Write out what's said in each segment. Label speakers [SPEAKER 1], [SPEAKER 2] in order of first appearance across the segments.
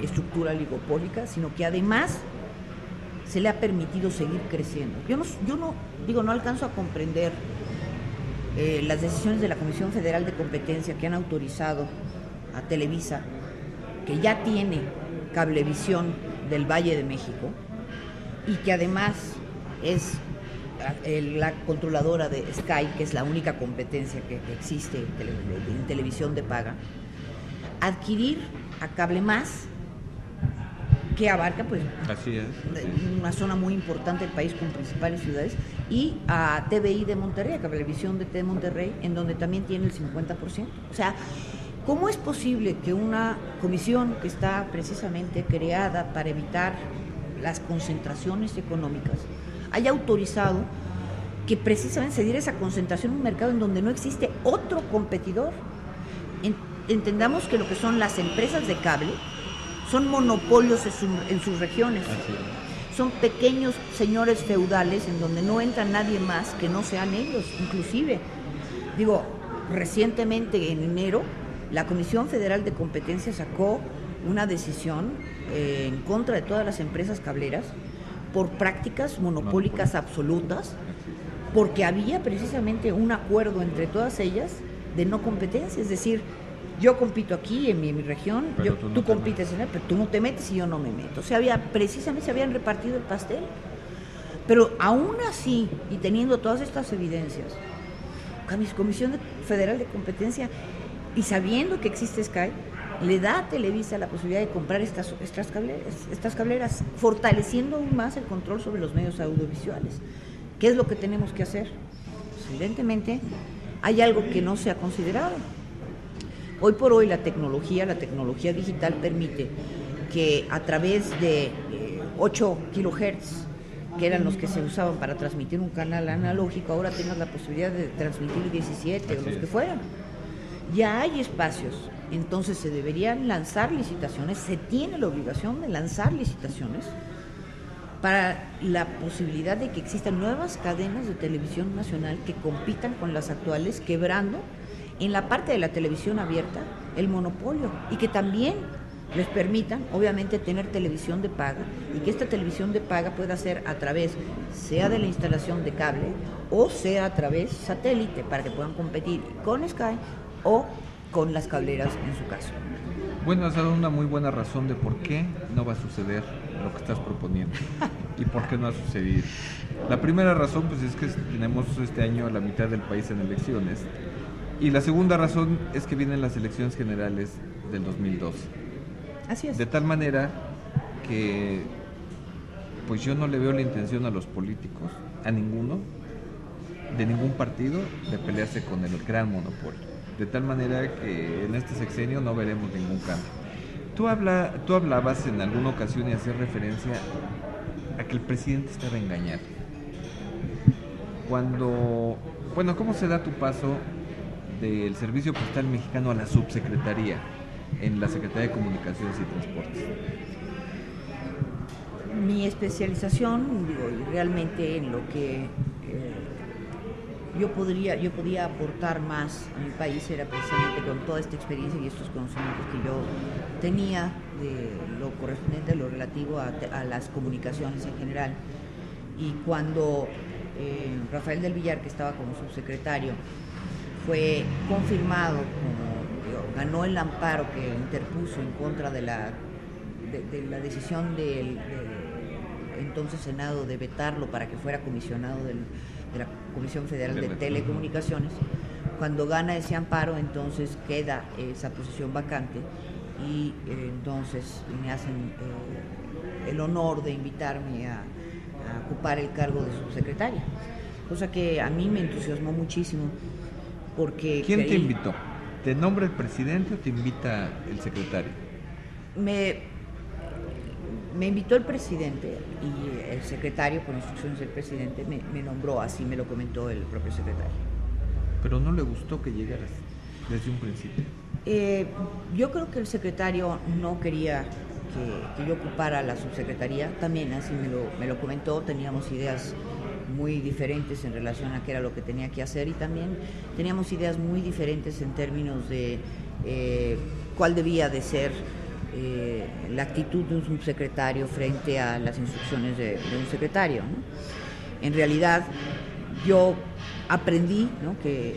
[SPEAKER 1] estructura oligopólica, sino que además se le ha permitido seguir creciendo. Yo no alcanzo a comprender las decisiones de la Comisión Federal de Competencia que han autorizado a Televisa, que ya tiene Cablevisión del Valle de México y que además es la controladora de Sky, que es la única competencia que existe en televisión de paga, adquirir a Cable Más, que abarca pues
[SPEAKER 2] así es,
[SPEAKER 1] una zona muy importante del país con principales ciudades, y a TVI de Monterrey, a Cablevisión de Monterrey, en donde también tiene el 50%. O sea, ¿cómo es posible que una comisión que está precisamente creada para evitar las concentraciones económicas haya autorizado que precisamente se diera esa concentración en un mercado en donde no existe otro competidor? Entendamos que lo que son las empresas de cable son monopolios en sus regiones. Son pequeños señores feudales en donde no entra nadie más que no sean ellos. Inclusive, recientemente en enero, la Comisión Federal de Competencia sacó una decisión en contra de todas las empresas cableras por prácticas monopólicas absolutas, porque había precisamente un acuerdo entre todas ellas de no competencia. Es decir, yo compito aquí en mi región, tú compites en él, pero tú no te metes y yo no me meto. O sea, precisamente se habían repartido el pastel. Pero aún así, y teniendo todas estas evidencias, Comisión Federal de Competencia, y sabiendo que existe Sky, le da a Televisa la posibilidad de comprar estas cableras, fortaleciendo aún más el control sobre los medios audiovisuales. ¿Qué es lo que tenemos que hacer? Pues, evidentemente, hay algo que no se ha considerado. Hoy por hoy la tecnología digital permite que a través de 8 kilohertz, que eran los que se usaban para transmitir un canal analógico, ahora tengas la posibilidad de transmitir 17 o los que fueran. Ya hay espacios, entonces se deberían lanzar licitaciones, se tiene la obligación de lanzar licitaciones para la posibilidad de que existan nuevas cadenas de televisión nacional que compitan con las actuales, quebrando en la parte de la televisión abierta el monopolio, y que también les permitan, obviamente, tener televisión de paga, y que esta televisión de paga pueda ser a través, sea de la instalación de cable, o sea a través satélite, para que puedan competir con Sky o con las cableras en su caso.
[SPEAKER 2] Bueno, has dado una muy buena razón de por qué no va a suceder lo que estás proponiendo y por qué no ha sucedido. La primera razón, pues, es que tenemos este año a la mitad del país en elecciones, y la segunda razón es que vienen las elecciones generales del 2012.
[SPEAKER 1] Así es.
[SPEAKER 2] De tal manera que pues yo no le veo la intención a los políticos, a ninguno, de ningún partido, de pelearse con el gran monopolio. De tal manera que en este sexenio no veremos ningún cambio. Tú hablabas en alguna ocasión y hacías referencia a que el presidente estaba engañado. ¿Cómo se da tu paso del Servicio Postal Mexicano a la subsecretaría en la Secretaría de Comunicaciones y Transportes?
[SPEAKER 1] Mi especialización, y realmente en lo que yo podía aportar más a mi país, era precisamente con toda esta experiencia y estos conocimientos que yo tenía de lo correspondiente, lo relativo a las comunicaciones en general. Y cuando Rafael del Villar, que estaba como subsecretario, fue confirmado, ganó el amparo que interpuso en contra de la decisión del entonces Senado de vetarlo para que fuera comisionado de la Comisión Federal de Telecomunicaciones. Cuando gana ese amparo, entonces queda esa posición vacante, y entonces me hacen el honor de invitarme a ocupar el cargo de subsecretaria, cosa que a mí me entusiasmó muchísimo, porque
[SPEAKER 2] ¿Quién te invitó? ¿Te nombra el presidente o te invita el secretario?
[SPEAKER 1] Me invitó el presidente, y el secretario, por instrucciones del presidente, me nombró, así me lo comentó el propio secretario.
[SPEAKER 2] ¿Pero no le gustó que llegaras desde un principio?
[SPEAKER 1] Yo creo que el secretario no quería que yo ocupara la subsecretaría, también así me lo comentó. Teníamos ideas muy diferentes en relación a qué era lo que tenía que hacer, y también teníamos ideas muy diferentes en términos de cuál debía de ser la actitud de un subsecretario frente a las instrucciones de un secretario, ¿no? En realidad, yo aprendí, ¿no?, que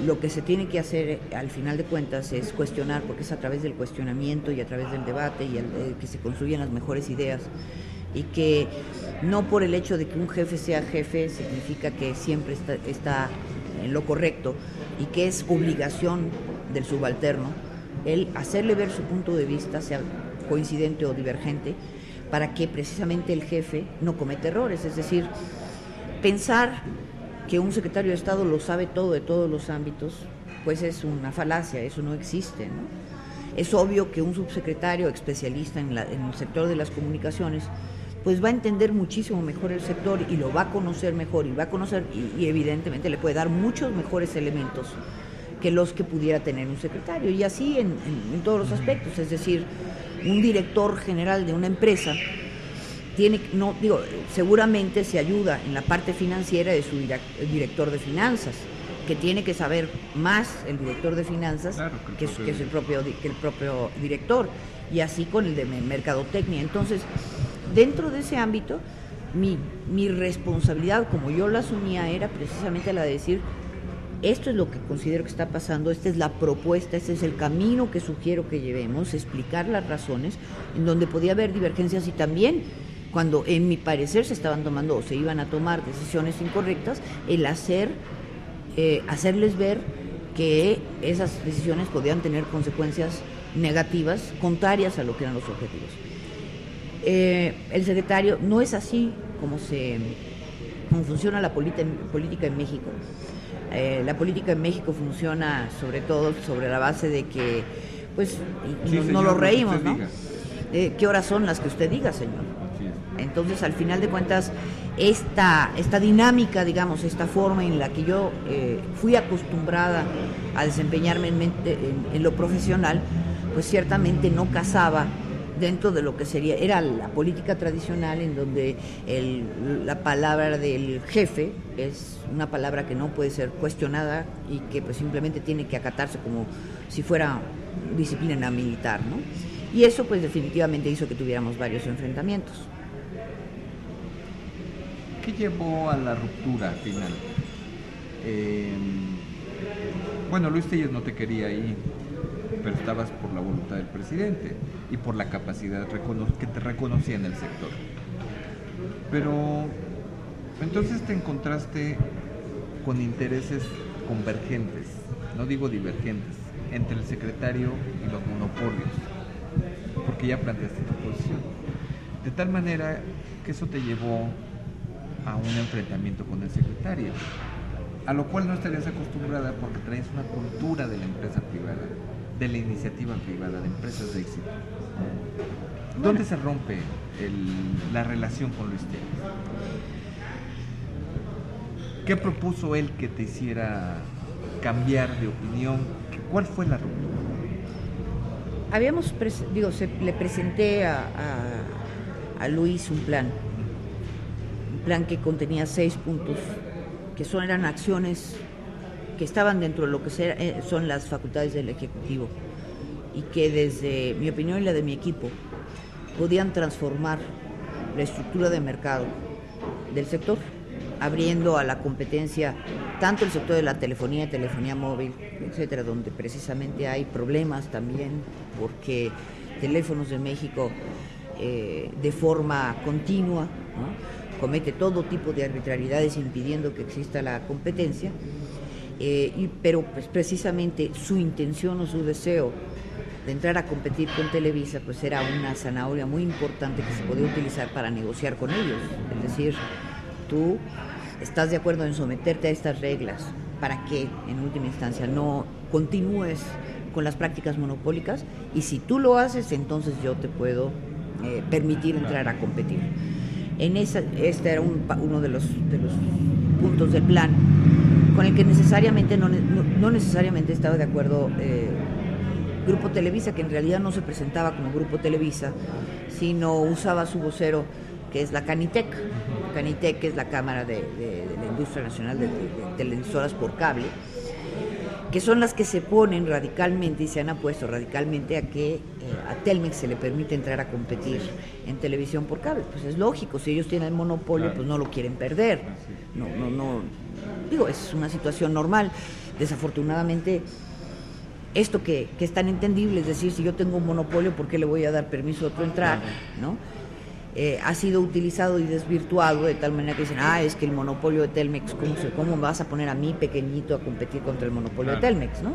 [SPEAKER 1] lo que se tiene que hacer al final de cuentas es cuestionar, porque es a través del cuestionamiento y a través del debate y que se construyen las mejores ideas, y que no por el hecho de que un jefe sea jefe significa que siempre está en lo correcto, y que es obligación del subalterno el hacerle ver su punto de vista, sea coincidente o divergente, para que precisamente el jefe no cometa errores. Es decir, pensar que un secretario de Estado lo sabe todo de todos los ámbitos, pues es una falacia, eso no existe, ¿no? Es obvio que un subsecretario especialista en el sector de las comunicaciones pues va a entender muchísimo mejor el sector y lo va a conocer mejor, y evidentemente le puede dar muchos mejores elementos que los que pudiera tener un secretario, y así en todos los aspectos. Es decir, un director general de una empresa seguramente se ayuda en la parte financiera de su director de finanzas, que tiene que saber más el director de finanzas, claro, que el propio director, y así con el de mercadotecnia. Entonces, dentro de ese ámbito, mi responsabilidad, como yo la asumía, era precisamente la de decir: esto es lo que considero que está pasando, esta es la propuesta, este es el camino que sugiero que llevemos, explicar las razones en donde podía haber divergencias, y también cuando en mi parecer se estaban tomando o se iban a tomar decisiones incorrectas, el hacerles ver que esas decisiones podían tener consecuencias negativas, contrarias a lo que eran los objetivos. El secretario, no es así como funciona la política en México. La política en México funciona sobre todo sobre la base de que, pues, no lo reímos, ¿no? ¿Qué horas son las que usted diga, señor? Entonces, al final de cuentas, esta dinámica, digamos, esta forma en la que yo fui acostumbrada a desempeñarme en lo profesional, pues ciertamente no casaba dentro de lo que era la política tradicional, en donde la palabra del jefe es una palabra que no puede ser cuestionada y que pues simplemente tiene que acatarse como si fuera disciplina militar, ¿no? Y eso pues definitivamente hizo que tuviéramos varios enfrentamientos.
[SPEAKER 2] ¿Qué llevó a la ruptura final? Bueno, Luis Telles no te quería ahí, pero estabas por la voluntad del presidente y por la capacidad que te reconocía en el sector. Pero entonces te encontraste con intereses convergentes, no digo divergentes, entre el secretario y los monopolios, porque ya planteaste tu posición. De tal manera que eso te llevó a un enfrentamiento con el secretario, a lo cual no estarías acostumbrada porque traes una cultura de la empresa privada, de la iniciativa privada, de empresas de éxito. ¿Dónde se rompe la relación con Luis Telles? ¿Qué propuso él que te hiciera cambiar de opinión? ¿Cuál fue la ruptura?
[SPEAKER 1] Le presenté a Luis un plan que contenía 6 puntos, que eran acciones que estaban dentro de lo que son las facultades del Ejecutivo, y que desde mi opinión y la de mi equipo podían transformar la estructura de mercado del sector, abriendo a la competencia tanto el sector de la telefonía móvil, etcétera, donde precisamente hay problemas también porque Teléfonos de México de forma continua, ¿no?, comete todo tipo de arbitrariedades impidiendo que exista la competencia, pero pues precisamente su intención o su deseo de entrar a competir con Televisa pues era una zanahoria muy importante que se podía utilizar para negociar con ellos. Es decir, tú estás de acuerdo en someterte a estas reglas para que en última instancia no continúes con las prácticas monopólicas, y si tú lo haces, entonces yo te puedo permitir entrar a competir. Este era uno de los puntos del plan con el que no necesariamente estaba de acuerdo Grupo Televisa, que en realidad no se presentaba como Grupo Televisa, sino usaba su vocero, que es la Canitec. Canitec es la Cámara de la Industria Nacional de Televisoras por Cable, que son las que se oponen radicalmente y se han opuesto radicalmente a que a Telmex se le permite entrar a competir en televisión por cable. Pues es lógico, si ellos tienen el monopolio, pues no lo quieren perder. No, digo, es una situación normal. Desafortunadamente, esto que es tan entendible, es decir, si yo tengo un monopolio, ¿por qué le voy a dar permiso a otro entrar? ¿No? Ha sido utilizado y desvirtuado de tal manera que dicen, es que el monopolio de Telmex, ¿cómo me vas a poner a mí pequeñito a competir contra el monopolio de Telmex, ¿no?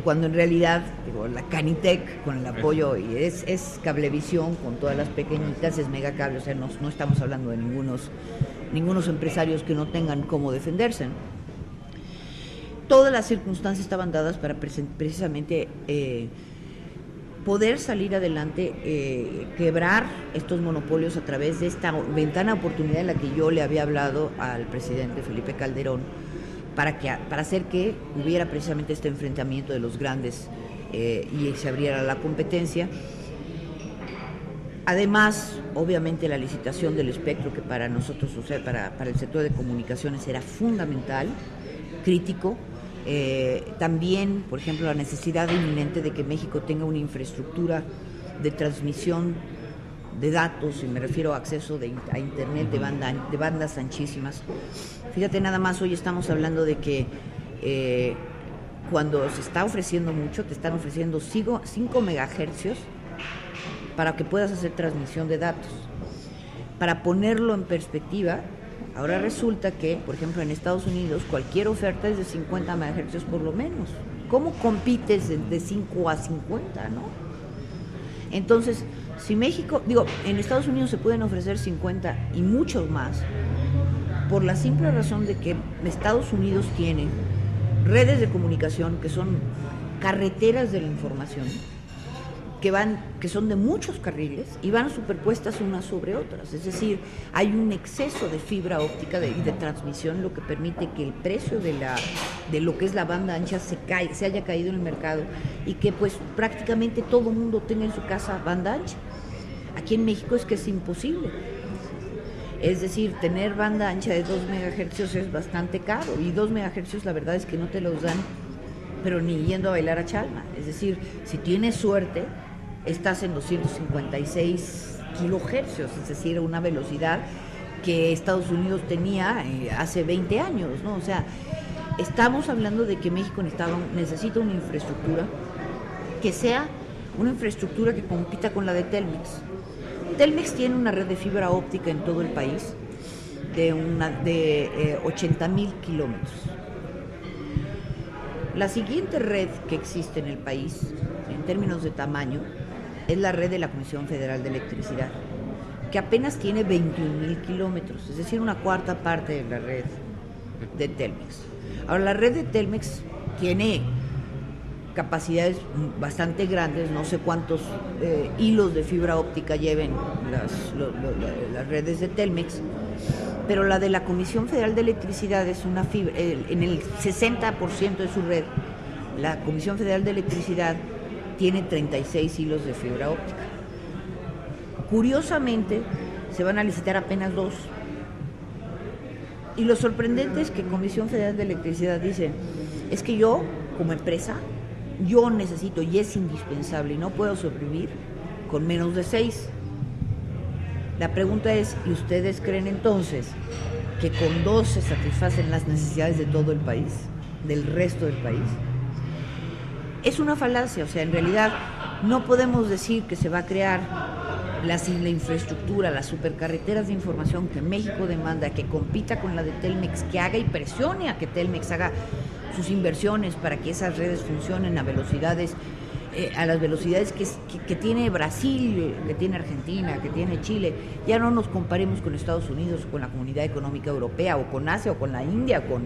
[SPEAKER 1] Cuando en realidad, digo, la Canitec, con el apoyo, y es Cablevisión, con todas las pequeñitas, es Megacable, o sea, no estamos hablando de ningunos empresarios que no tengan cómo defenderse, ¿no? Todas las circunstancias estaban dadas para precisamente poder salir adelante, quebrar estos monopolios a través de esta ventana de oportunidad en la que yo le había hablado al presidente Felipe Calderón, para hacer que hubiera precisamente este enfrentamiento de los grandes y se abriera la competencia. Además, obviamente, la licitación del espectro, que para nosotros, o sea, para el sector de comunicaciones era fundamental, crítico. También, por ejemplo, la necesidad inminente de que México tenga una infraestructura de transmisión de datos, y me refiero a acceso a Internet de bandas anchísimas. Fíjate nada más, hoy estamos hablando de que cuando se está ofreciendo mucho, te están ofreciendo 5 megahercios para que puedas hacer transmisión de datos. Para ponerlo en perspectiva, ahora resulta que, por ejemplo, en Estados Unidos, cualquier oferta es de 50 megahercios por lo menos. ¿Cómo compites de 5 a 50, no? Entonces, si México, en Estados Unidos se pueden ofrecer 50 y muchos más, por la simple razón de que Estados Unidos tiene redes de comunicación que son carreteras de la información, que son de muchos carriles y van superpuestas unas sobre otras, es decir, hay un exceso de fibra óptica y de transmisión, lo que permite que el precio de lo que es la banda ancha se haya caído en el mercado y que pues prácticamente todo el mundo tenga en su casa banda ancha. Aquí en México es que es imposible, es decir, tener banda ancha de 2 megahercios es bastante caro, y 2 megahercios la verdad es que no te los dan, pero ni yendo a bailar a Chalma. Es decir, si tienes suerte, estás en 256 kilohercios, es decir, una velocidad que Estados Unidos tenía hace 20 años, ¿no? O sea, estamos hablando de que México necesita una infraestructura que sea una infraestructura que compita con la de Telmex. Telmex tiene una red de fibra óptica en todo el país de 80,000 kilómetros. La siguiente red que existe en el país, en términos de tamaño, es la red de la Comisión Federal de Electricidad, que apenas tiene 21,000 kilómetros, es decir, una cuarta parte de la red de Telmex. Ahora, la red de Telmex tiene capacidades bastante grandes, no sé cuántos hilos de fibra óptica lleven las redes de Telmex, pero la de la Comisión Federal de Electricidad es una fibra, en el 60% de su red, la Comisión Federal de Electricidad tiene 36 hilos de fibra óptica. Curiosamente, se van a licitar apenas 2. Y lo sorprendente es que Comisión Federal de Electricidad dice, es que yo, como empresa, yo necesito y es indispensable y no puedo sobrevivir con menos de 6. La pregunta es, ¿y ustedes creen entonces que con 2 se satisfacen las necesidades de todo el país, del resto del país? Es una falacia, o sea, en realidad no podemos decir que se va a crear la infraestructura, las supercarreteras de información que México demanda, que compita con la de Telmex, que haga y presione a que Telmex haga sus inversiones para que esas redes funcionen a las velocidades que tiene Brasil, que tiene Argentina, que tiene Chile. Ya no nos comparemos con Estados Unidos, con la Comunidad Económica Europea, o con Asia, o con la India, con